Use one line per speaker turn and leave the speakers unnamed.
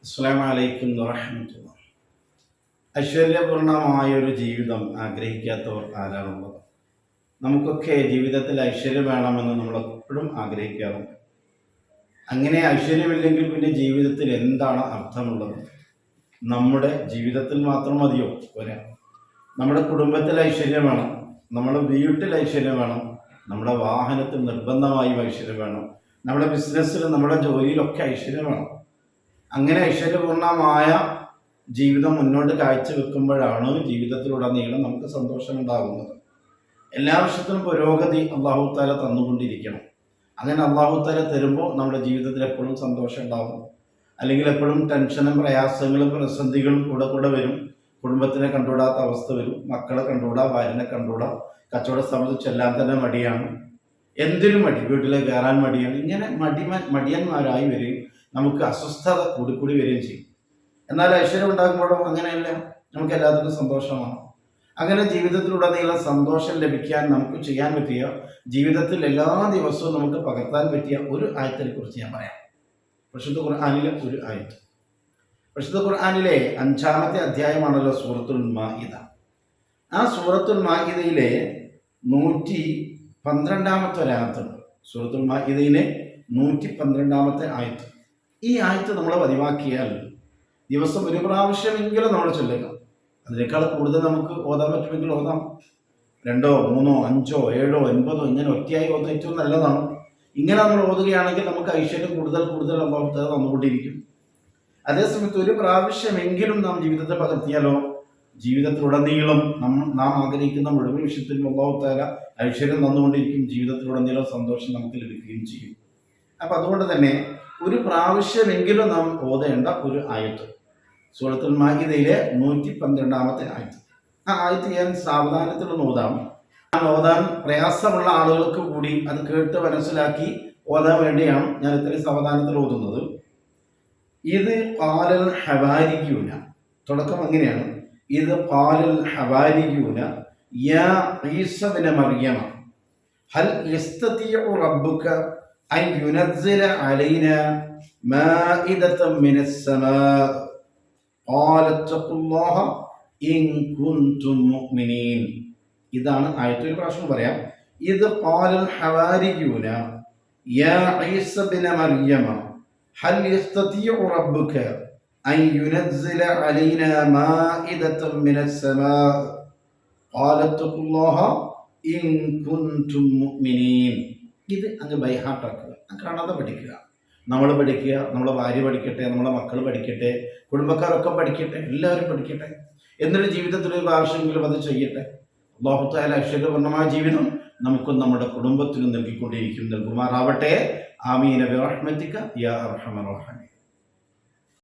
അസ്സലാമു അലൈക്കും വറഹ്മത്തുള്ളാഹി. ഐശ്വര്യപൂർണമായൊരു ജീവിതം ആഗ്രഹിക്കാത്തവർ ആരാണുള്ളത്? നമുക്കൊക്കെ ജീവിതത്തിൽ ഐശ്വര്യം വേണമെന്ന് നമ്മളെപ്പോഴും ആഗ്രഹിക്കാറുണ്ട്. അങ്ങനെ ഐശ്വര്യമില്ലെങ്കിൽ പിന്നെ ജീവിതത്തിൽ എന്താണ് അർത്ഥമുള്ളത്? നമ്മുടെ ജീവിതത്തിൽ മാത്രം മതിയോ? പോരാ. നമ്മുടെ കുടുംബത്തിൽ ഐശ്വര്യം വേണം, നമ്മുടെ വീട്ടിൽ ഐശ്വര്യം വേണം, നമ്മുടെ വാഹനത്തിൽ നിർബന്ധമായും ഐശ്വര്യം വേണം, നമ്മുടെ ബിസിനസ്സിൽ നമ്മുടെ ജോലിയിലൊക്കെ ഐശ്വര്യം വേണം. അങ്ങനെ ഐശ്വര്യപൂർണമായ ജീവിതം മുന്നോട്ട് കാഴ്ചവെക്കുമ്പോഴാണ് ജീവിതത്തിലുടനീളം നമുക്ക് സന്തോഷമുണ്ടാകുന്നത്. എല്ലാ വർഷത്തിലും പുരോഗതി അള്ളാഹു താല തന്നുകൊണ്ടിരിക്കണം. അങ്ങനെ അള്ളാഹു താല തരുമ്പോൾ നമ്മുടെ ജീവിതത്തിൽ എപ്പോഴും സന്തോഷം ഉണ്ടാകും. അല്ലെങ്കിൽ എപ്പോഴും ടെൻഷനും പ്രയാസങ്ങളും പ്രതിസന്ധികളും കൂടെ വരും. കുടുംബത്തിനെ കണ്ടുകൂടാത്ത അവസ്ഥ വരും, മക്കളെ കണ്ടുകൂടാ, ഭാര്യനെ കണ്ടുകൂടാ, കച്ചവട സംബന്ധിച്ച് എല്ലാം തന്നെ മടിയാണ്, എന്തിനും മടി, വീട്ടിലേക്ക് കയറാൻ മടിയാണ്. ഇങ്ങനെ മടിയന്മാരായി വരികയും നമുക്ക് അസ്വസ്ഥത കൂടി വരികയും ചെയ്യും. എന്നാൽ ഐശ്വര്യം ഉണ്ടാകുമ്പോഴും അങ്ങനെയല്ല, നമുക്ക് എല്ലാത്തിനും സന്തോഷമാണ്. അങ്ങനെ ജീവിതത്തിലുടനീളം സന്തോഷം ലഭിക്കാൻ നമുക്ക് ചെയ്യാൻ പറ്റിയ, ജീവിതത്തിൽ എല്ലാ ദിവസവും നമുക്ക് പകർത്താൻ പറ്റിയ ഒരു ആയത്തിനെ കുറിച്ച് ഞാൻ പറയാം. പരിശുദ്ധ ഖുർആനിലെ ഒരു ആയത്ത്. പരിശുദ്ധ ഖുർആനിലെ 5-ാമത്തെ അധ്യായമാണല്ലോ സൂറത്തുൽ മാഇദ. ആ സൂറത്തുൽ മാഇദയിലെ 112-ാമത്തെ ഒരായത്തുണ്ട്. സൂറത്തുൽ മാഇദയിലെ 112-ാമത്തെ ആയത്ത്. ഈ ആയത്ത് നമ്മൾ പതിവാക്കിയാൽ ദിവസം ഒരു പ്രാവശ്യമെങ്കിലും നമ്മൾ ചൊല്ലുക. അതിനേക്കാൾ കൂടുതൽ നമുക്ക് ഓതാൻ പറ്റുമെങ്കിൽ ഓതാം. 2, 3, 5, 7, 9 ഇങ്ങനെ ഒറ്റയായി ഓതാൻ ഏറ്റവും നല്ലതാണ്. ഇങ്ങനെ നമ്മൾ ഓതുകയാണെങ്കിൽ നമുക്ക് ഐശ്വര്യം കൂടുതൽ അള്ളാഹു തആല തന്നുകൊണ്ടിരിക്കും. അതേസമയത്ത് ഒരു പ്രാവശ്യമെങ്കിലും നാം ജീവിതത്തെ പകർത്തിയാലോ, ജീവിതത്തിലുടനീളം നാം ആഗ്രഹിക്കുന്ന മുഴുവൻ വിഷയത്തിലും അള്ളാഹു തആല ഐശ്വര്യം തന്നുകൊണ്ടിരിക്കും. ജീവിതത്തിലുടനീളം സന്തോഷം നമുക്ക് ലഭിക്കുകയും ചെയ്യും. അപ്പം അതുകൊണ്ട് തന്നെ ഒരു പ്രാവശ്യമെങ്കിലും നാം ഓതേണ്ട ഒരു ആയത്ത്, സൂറത്തുൽ മാഇദയിലെ 112-ാമത്തെ ആയത്ത്. ആ ആയത്ത് ഞാൻ സാവധാനത്തിലൊന്ന് ഓതാം. ഓതാൻ പ്രയാസമുള്ള ആളുകൾക്ക് കൂടി അത് കേട്ട് മനസ്സിലാക്കി ഓതാൻ വേണ്ടിയാണ് ഞാൻ ഇത്രയും സാവധാനത്തിൽ ഓതുന്നത്. ഇത് ഖാലൽ ഹവാരിയൂന, തുടക്കം അങ്ങനെയാണ്. ഇത് ഖാലൽ ഹവാരിയൂന യാ ഈസ ഇബ്ന മർയമ ഹൽ യസ്തതിഉ റബ്ബുക അൻ യുനസ്സില അലൈനാ മാഇദതൻ മിനസ് സമാ ഖാല തഖുല്ലാഹ ഇൻ കുൻതും മുഅ്മിനീൻ. ഇതാണ് ആയത്ത്. ഒരു പ്രാവശ്യം പറയാം. ഇത് ഖാലൽ ഹവാരിയൂന യാ ഈസ ഇബ്ന മർയമ ഹൽ യസ്തതിഉ റബ്ബുക അൻ യുനസ്സില അലൈനാ മാഇദതൻ മിനസ് സമാ ഖാല തഖുല്ലാഹ ഇൻ കുൻതും മുഅ്മിനീൻ. ഇത് അങ്ങ് ബൈഹാർട്ടാക്കുക, കാണാതെ പഠിക്കുക. നമ്മൾ പഠിക്കുക, നമ്മളെ ഭാര്യ പഠിക്കട്ടെ, നമ്മളെ മക്കൾ പഠിക്കട്ടെ, കുടുംബക്കാരൊക്കെ പഠിക്കട്ടെ, എല്ലാവരും പഠിക്കട്ടെ. എന്നിട്ട് ജീവിതത്തിൽ ഒരു പ്രാവശ്യമെങ്കിലും അത് ചെയ്യട്ടെ. അല്ലാഹു തആല ഐശ്വര്യപൂർണ്ണമായ ജീവിതം നമുക്കും നമ്മുടെ കുടുംബത്തിനും നൽകിക്കൊണ്ടിരിക്കും, നൽകുമാറാവട്ടെ. ആമീൻ ബിറഹ്മതിക യാ അർഹമർ റഹീം.